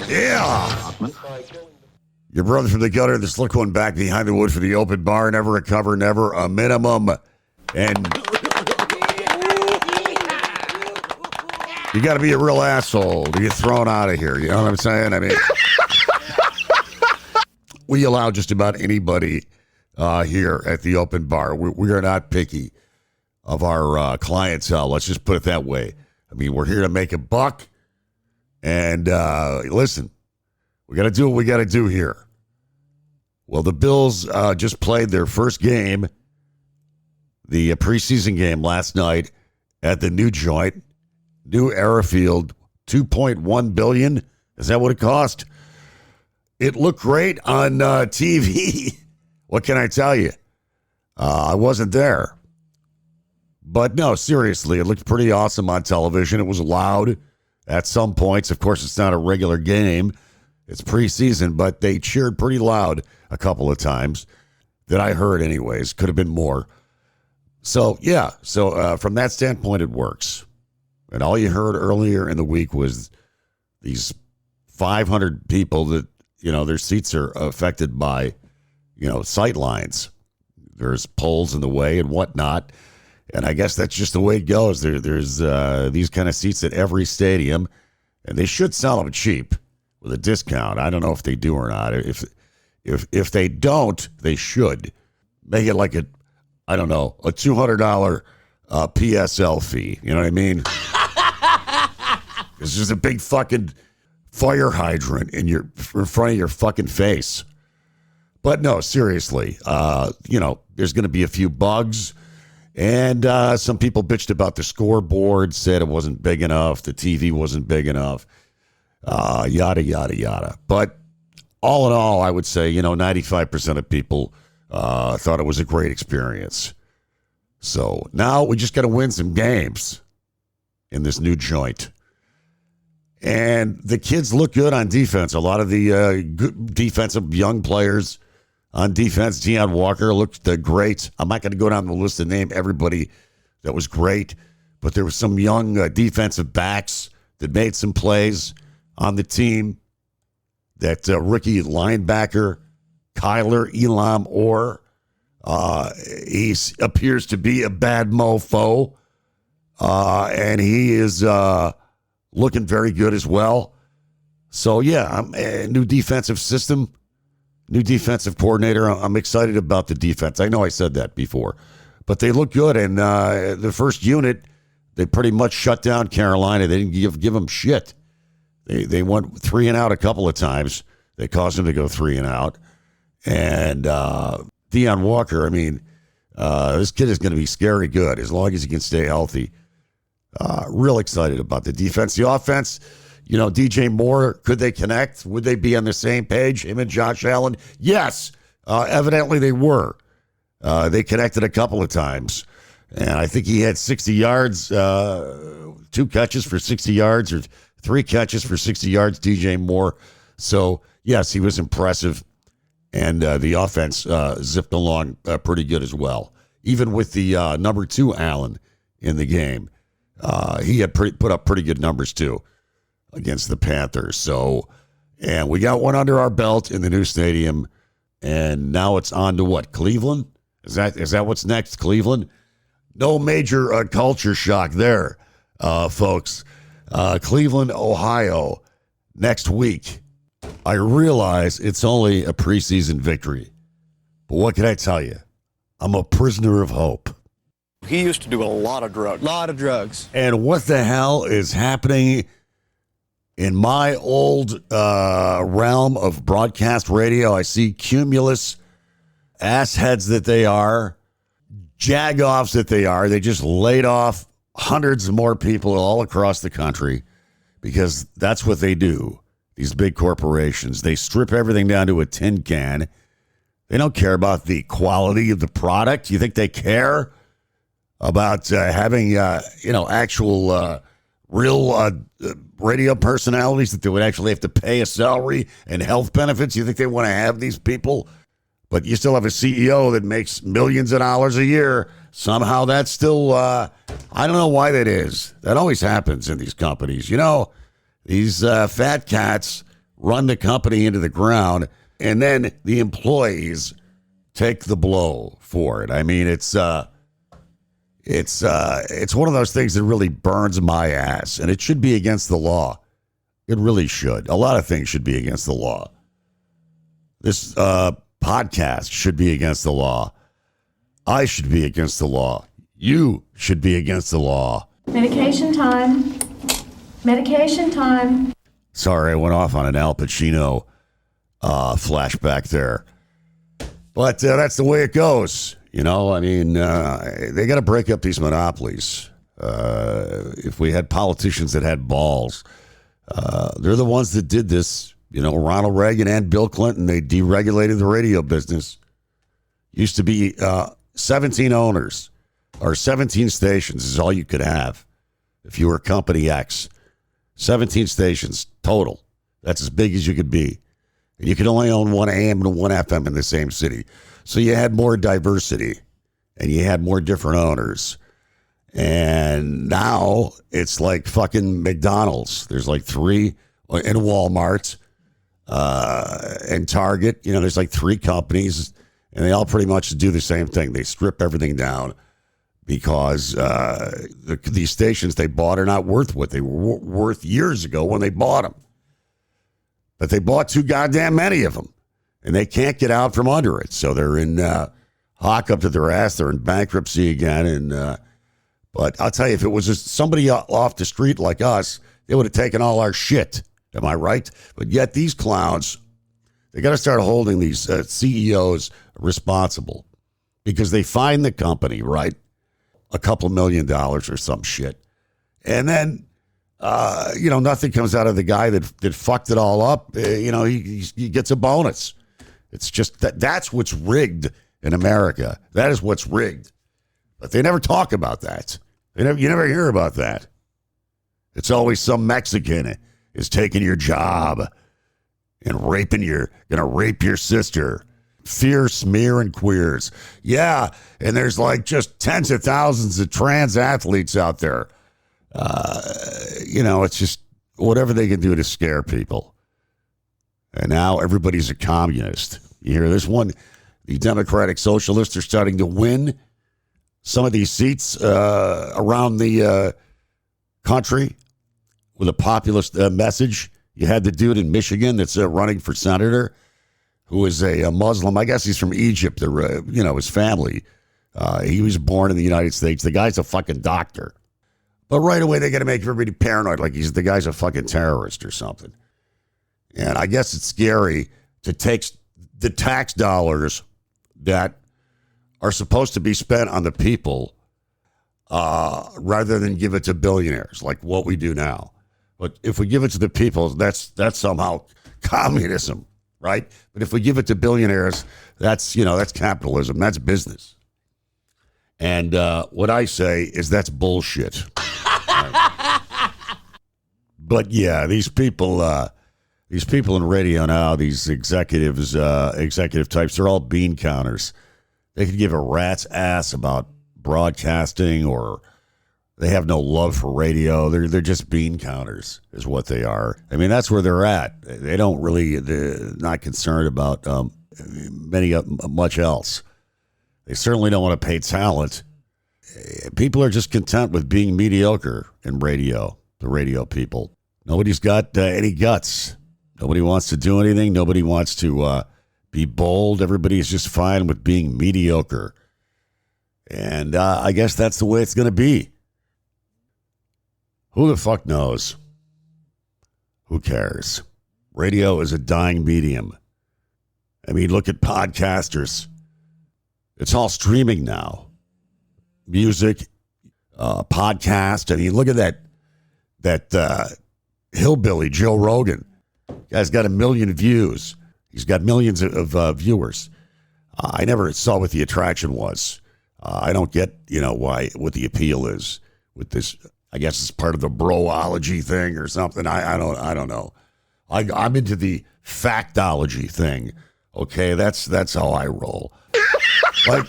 Yeah. Your brother from the gutter, the slick one back behind the wood for the open bar. Never a cover, never a minimum. And you got to be a real asshole to get thrown out of here. You know what I'm saying? I mean, we allow just about anybody here at the open bar. We are not picky of our clientele. Let's just put it that way. I mean, we're here to make a buck. And listen, we got to do what we got to do here. Well, the Bills just played their first game, the preseason game last night at the new joint, new Arrowfield, $2.1 billion. Is that what it cost? It looked great on TV. What can I tell you? I wasn't there. But no, seriously, it looked pretty awesome on television. It was loud at some points. Of course, it's not a regular game. It's preseason, but they cheered pretty loud a couple of times that I heard anyways. Could have been more. So, yeah. So, from that standpoint, it works. And all you heard earlier in the week was these 500 people that, you know, their seats are affected by, you know, sight lines. There's poles in the way and whatnot. And I guess that's just the way it goes. There's these kind of seats at every stadium, and they should sell them cheap with a discount. I don't know if they do or not. If they don't, they should make it like a $200 PSL fee. You know what I mean? It's just a big fucking fire hydrant in front of your fucking face. But no, seriously, there's going to be a few bugs. And some people bitched about the scoreboard, said it wasn't big enough, the TV wasn't big enough, yada, yada, yada. But all in all, I would say, 95% of people thought it was a great experience. So now we just got to win some games in this new joint. And the kids look good on defense. A lot of the good defensive young players on defense, Deion Walker looked great. I'm not going to go down the list and name everybody that was great, but there were some young defensive backs that made some plays on the team. That rookie linebacker, Kyler Elam Orr, he appears to be a bad mofo, and he is looking very good as well. So, yeah, a new defensive system. New defensive coordinator. I'm excited about the defense. I know I said that before, but they look good. And the first unit, they pretty much shut down Carolina. They didn't give them shit. They went 3 and out a couple of times. They caused them to go 3 and out. And Deion Walker, I mean, this kid is going to be scary good as long as he can stay healthy. Real excited about the defense. The offense, DJ Moore, could they connect? Would they be on the same page, him and Josh Allen? Yes, evidently they were. They connected a couple of times. And I think he had 60 yards, 2 catches for 60 yards, or 3 catches for 60 yards, DJ Moore. So, yes, he was impressive. And the offense zipped along pretty good as well. Even with the number 2 Allen in the game, he had put up pretty good numbers too against the Panthers. So, and we got one under our belt in the new stadium, and now it's on to what? Cleveland? Is that what's next? Cleveland? No major culture shock there, folks. Cleveland, Ohio, next week. I realize it's only a preseason victory, but what can I tell you? I'm a prisoner of hope. He used to do a lot of drugs. And what the hell is happening in my old realm of broadcast radio? I see Cumulus assheads that they are, jagoffs that they are. They just laid off hundreds of more people all across the country because that's what they do. These big corporations, they strip everything down to a tin can. They don't care about the quality of the product. You think they care about having, actual real radio personalities that they would actually have to pay a salary and health benefits? You think they want to have these people? But you still have a CEO that makes millions of dollars a year. Somehow that's still I don't know why that is. That always happens in these companies. You know, these fat cats run the company into the ground, and then the employees take the blow for it. I mean, it's one of those things that really burns my ass, and it should be against the law. It really should. A lot of things should be against the law. This podcast should be against the law. I should be against the law. You should be against the law. Medication time. Medication time. Sorry, I went off on an Al Pacino flashback there. But that's the way it goes. You know, I mean, they got to break up these monopolies. If we had politicians that had balls, they're the ones that did this. You know, Ronald Reagan and Bill Clinton, they deregulated the radio business. Used to be 17 owners or 17 stations is all you could have if you were Company X. 17 stations total. That's as big as you could be. And you could only own one AM and one FM in the same city. So you had more diversity and you had more different owners. And now it's like fucking McDonald's. There's like 3 and Walmart and Target. You know, there's like 3 companies and they all pretty much do the same thing. They strip everything down because these stations they bought are not worth what they were worth years ago when they bought them. But they bought too goddamn many of them, and they can't get out from under it. So they're in hock up to their ass. They're in bankruptcy again. And but I'll tell you, if it was just somebody off the street like us, they would have taken all our shit. Am I right? But yet these clowns, they got to start holding these CEOs responsible because they find the company, right? A couple $1 million or some shit. And then, nothing comes out of the guy that fucked it all up. He gets a bonus. It's just that's what's rigged in America. That is what's rigged. But they never talk about that. You never hear about that. It's always some Mexican is taking your job and gonna rape your sister. Fear, smear, and queers. Yeah, and there's like just tens of thousands of trans athletes out there. It's just whatever they can do to scare people. And now everybody's a communist. You hear this one? The Democratic Socialists are starting to win some of these seats around the country with a populist message. You had the dude in Michigan that's running for senator who is a Muslim. I guess he's from Egypt. His family. He was born in the United States. The guy's a fucking doctor. But right away, they got to make everybody paranoid, like the guy's a fucking terrorist or something. And I guess it's scary to take the tax dollars that are supposed to be spent on the people rather than give it to billionaires, like what we do now. But if we give it to the people, that's somehow communism, right? But if we give it to billionaires, that's capitalism. That's business. And what I say is that's bullshit. Right? But yeah, these people in radio now, these executive types, they're all bean counters. They could give a rat's ass about broadcasting, or they have no love for radio. They're just bean counters is what they are. I mean, that's where they're at. They're not concerned about much else. They certainly don't want to pay talent. People are just content with being mediocre in radio, the radio people. Nobody's got any guts. Nobody wants to do anything. Nobody wants to be bold. Everybody's just fine with being mediocre. And I guess that's the way it's going to be. Who the fuck knows? Who cares? Radio is a dying medium. I mean, look at podcasters. It's all streaming now. Music, podcast. I mean, look at that hillbilly Joe Rogan. Guy's got 1 million views. He's got millions of viewers. I never saw what the attraction was. I don't get, what the appeal is with this. I guess it's part of the broology thing or something. I don't know. I'm into the factology thing. Okay, that's how I roll. Like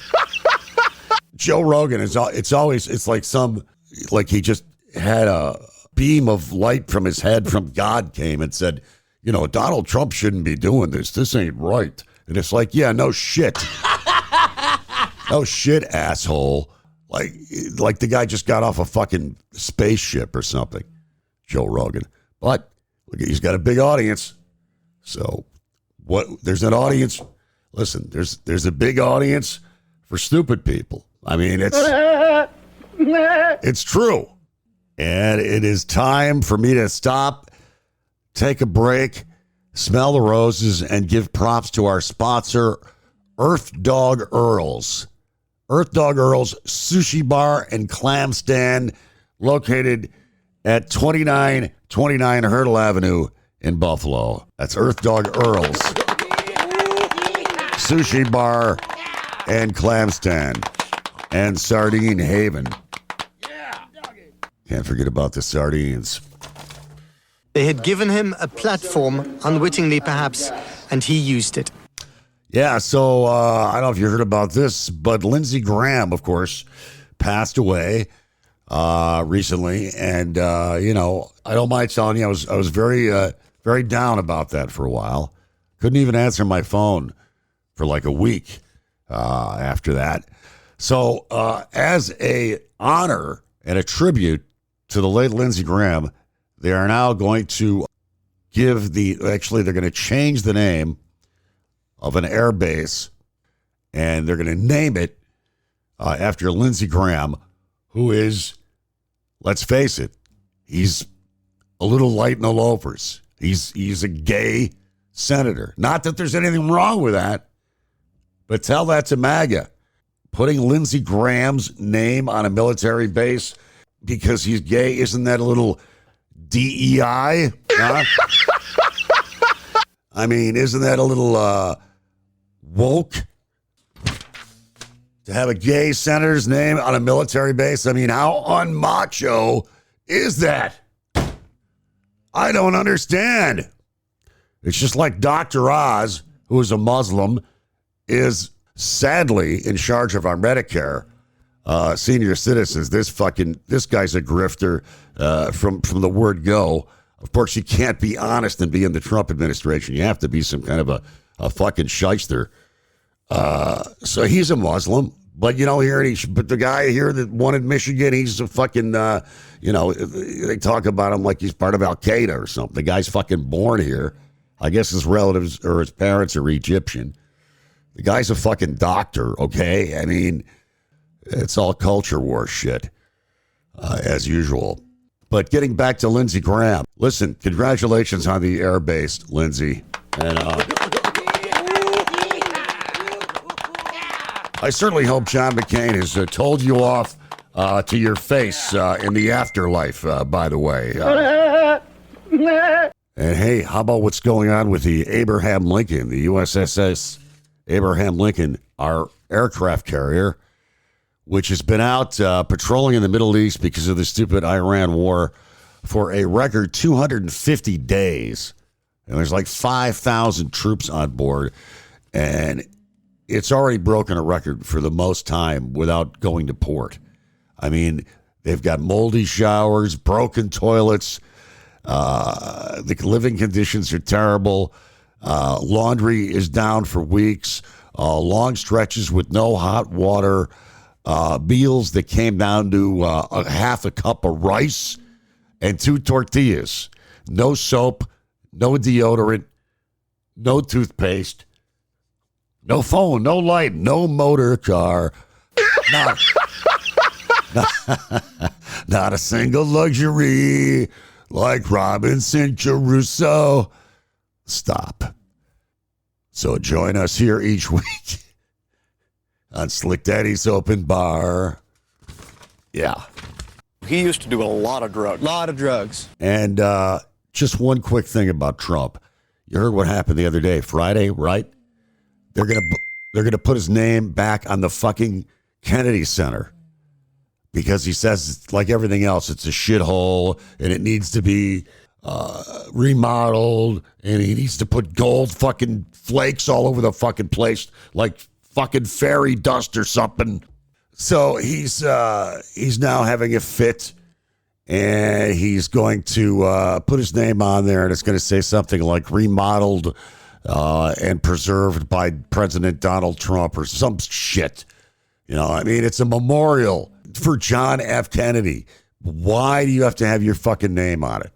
Joe Rogan it's like some like he just had a beam of light from his head from God came and said, Donald Trump shouldn't be doing this. This ain't right. And it's like, yeah, no shit. No shit, asshole. Like the guy just got off a fucking spaceship or something, Joe Rogan. But look, he's got a big audience. So there's an audience. Listen, there's a big audience for stupid people. I mean, it's true. And it is time for me to stop, take a break, smell the roses, and give props to our sponsor, Earth Dog Earls. Earth Dog Earls Sushi Bar and Clam Stand, located at 2929 Hurdle Avenue in Buffalo. That's Earth Dog Earls Sushi Bar and Clam Stand and Sardine Haven. Can't forget about the sardines. They had given him a platform, unwittingly perhaps, and he used it. Yeah, so I don't know if you heard about this, but Lindsey Graham, of course, passed away recently. And, I don't mind telling you, I was very, very down about that for a while. Couldn't even answer my phone for like a week after that. So as a honor and a tribute to the late Lindsey Graham, they are now going to they're going to change the name of an air base, and they're going to name it after Lindsey Graham, who is, let's face it, he's a little light in the loafers. He's a gay senator. Not that there's anything wrong with that, but tell that to MAGA. Putting Lindsey Graham's name on a military base because he's gay, isn't that a little DEI? Huh? I mean, isn't that a little woke to have a gay senator's name on a military base? I mean, how unmacho is that? I don't understand. It's just like Dr. Oz, who is a Muslim, is sadly in charge of our Medicare senior citizens. This guy's a grifter from the word go. Of course, you can't be honest and be in the Trump administration. You have to be some kind of a fucking shyster. So he's a Muslim, but but the guy here that won in Michigan, he's a fucking, they talk about him like he's part of Al Qaeda or something. The guy's fucking born here. I guess his relatives or his parents are Egyptian. The guy's a fucking doctor, okay? I mean, it's all culture war shit, as usual. But getting back to Lindsey Graham, listen, congratulations on the air base, Lindsey. And I certainly hope John McCain has told you off to your face in the afterlife, by the way. And hey, how about what's going on with the Abraham Lincoln, the USS Abraham Lincoln, our aircraft carrier, which has been out patrolling in the Middle East because of the stupid Iran war for a record 250 days. And there's like 5,000 troops on board. And it's already broken a record for the most time without going to port. I mean, they've got moldy showers, broken toilets. The living conditions are terrible. Laundry is down for weeks. Long stretches with no hot water. Meals that came down to a half a cup of rice and 2 tortillas. No soap, no deodorant, no toothpaste, no phone, no light, no motor car. Not a single luxury like Robinson Crusoe. Stop. So join us here each week on Slick Daddy's Open Bar. Yeah. He used to do a lot of drugs. And just one quick thing about Trump. You heard what happened the other day, Friday, right? They're gonna put his name back on the fucking Kennedy Center because he says, like everything else, it's a shithole and it needs to be remodeled, and he needs to put gold fucking flakes all over the fucking place like fucking fairy dust or something. So he's now having a fit, and he's going to put his name on there, and it's going to say something like remodeled and preserved by President Donald Trump or some shit. You know, I mean, it's a memorial for John F. Kennedy. Why do you have to have your fucking name on it?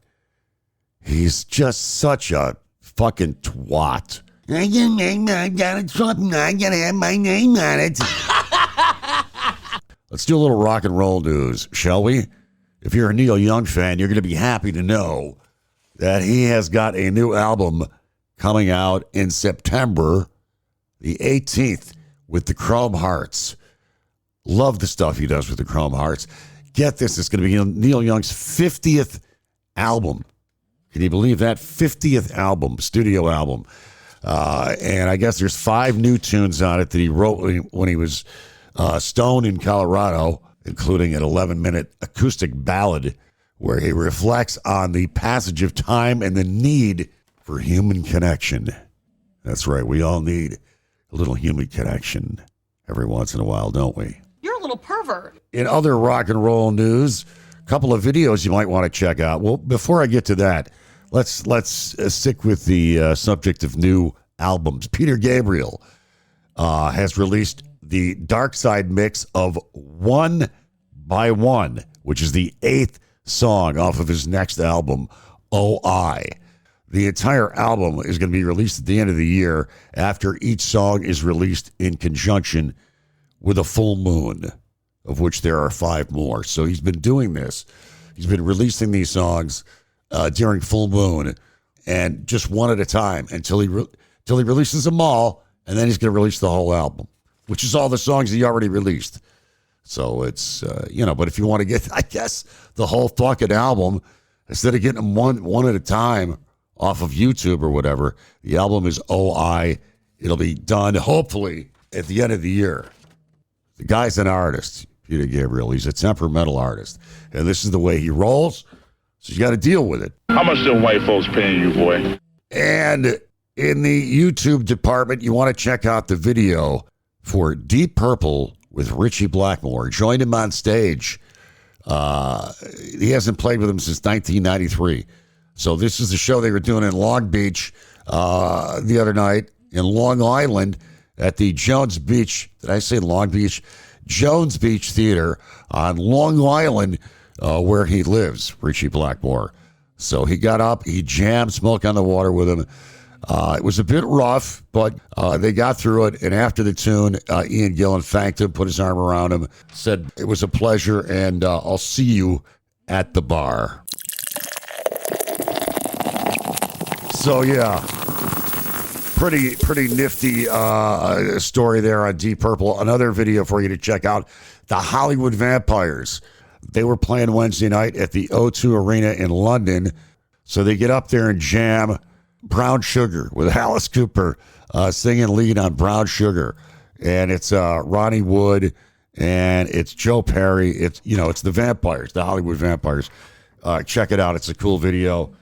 He's just such a fucking twat. I got a Trump, I gotta have my name on it. Let's do a little rock and roll news, shall we? If you're a Neil Young fan, you're going to be happy to know that he has got a new album coming out in September the 18th with the Chrome Hearts. Love the stuff he does with the Chrome Hearts. Get this, it's going to be Neil Young's 50th album. Can you believe that? 50th album, studio album. And I guess there's 5 new tunes on it that he wrote when he was stoned in Colorado, including an 11-minute acoustic ballad where he reflects on the passage of time and the need for human connection. That's right, we all need a little human connection every once in a while, don't we? You're a little pervert. In other rock and roll news, a couple of videos you might want to check out. Well, before I get to that, let's stick with the subject of new albums. Peter Gabriel has released the Dark Side mix of One by One, which is the 8th song off of his next album, O.I. The entire album is going to be released at the end of the year after each song is released in conjunction with a full moon, of which there are 5 more. So he's been doing this. He's been releasing these songs during full moon and just one at a time until he releases them all, and then he's going to release the whole album, which is all the songs he already released. So it's, but if you want to get, I guess, the whole fucking album, instead of getting them one at a time off of YouTube or whatever, the album is O.I. It'll be done, hopefully, at the end of the year. The guy's an artist, Peter Gabriel. He's a temperamental artist. And this is the way he rolls, so you got to deal with it. How much them white folks paying you, boy? And in the YouTube department, you want to check out the video for Deep Purple with Richie Blackmore. Joined him on stage. He hasn't played with him since 1993. So this is the show they were doing in Long Beach the other night, in Long Island at the Jones Beach. Did I say Long Beach? Jones Beach Theater on Long Island, where he lives, Richie Blackmore. So he got up, he jammed Smoke on the Water with him. It was a bit rough, but they got through it. And after the tune, Ian Gillan thanked him, put his arm around him, said it was a pleasure, and I'll see you at the bar. So, yeah, pretty nifty story there on Deep Purple. Another video for you to check out, the Hollywood Vampires. They were playing Wednesday night at the O2 Arena in London. So they get up there and jam Brown Sugar with Alice Cooper singing lead on Brown Sugar. And it's Ronnie Wood and it's Joe Perry. It's the Vampires, the Hollywood Vampires. Check it out. It's a cool video.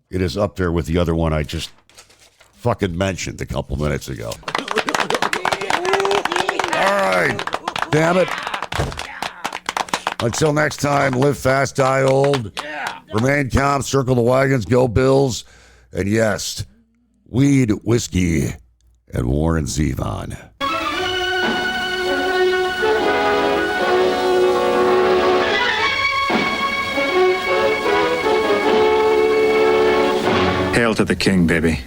It is up there with the other one I just fucking mentioned a couple minutes ago. All right. Damn it. Until next time, live fast, die old. Remain calm, circle the wagons, go Bills. And yes, weed, whiskey, and Warren Zevon. Hail to the king, baby.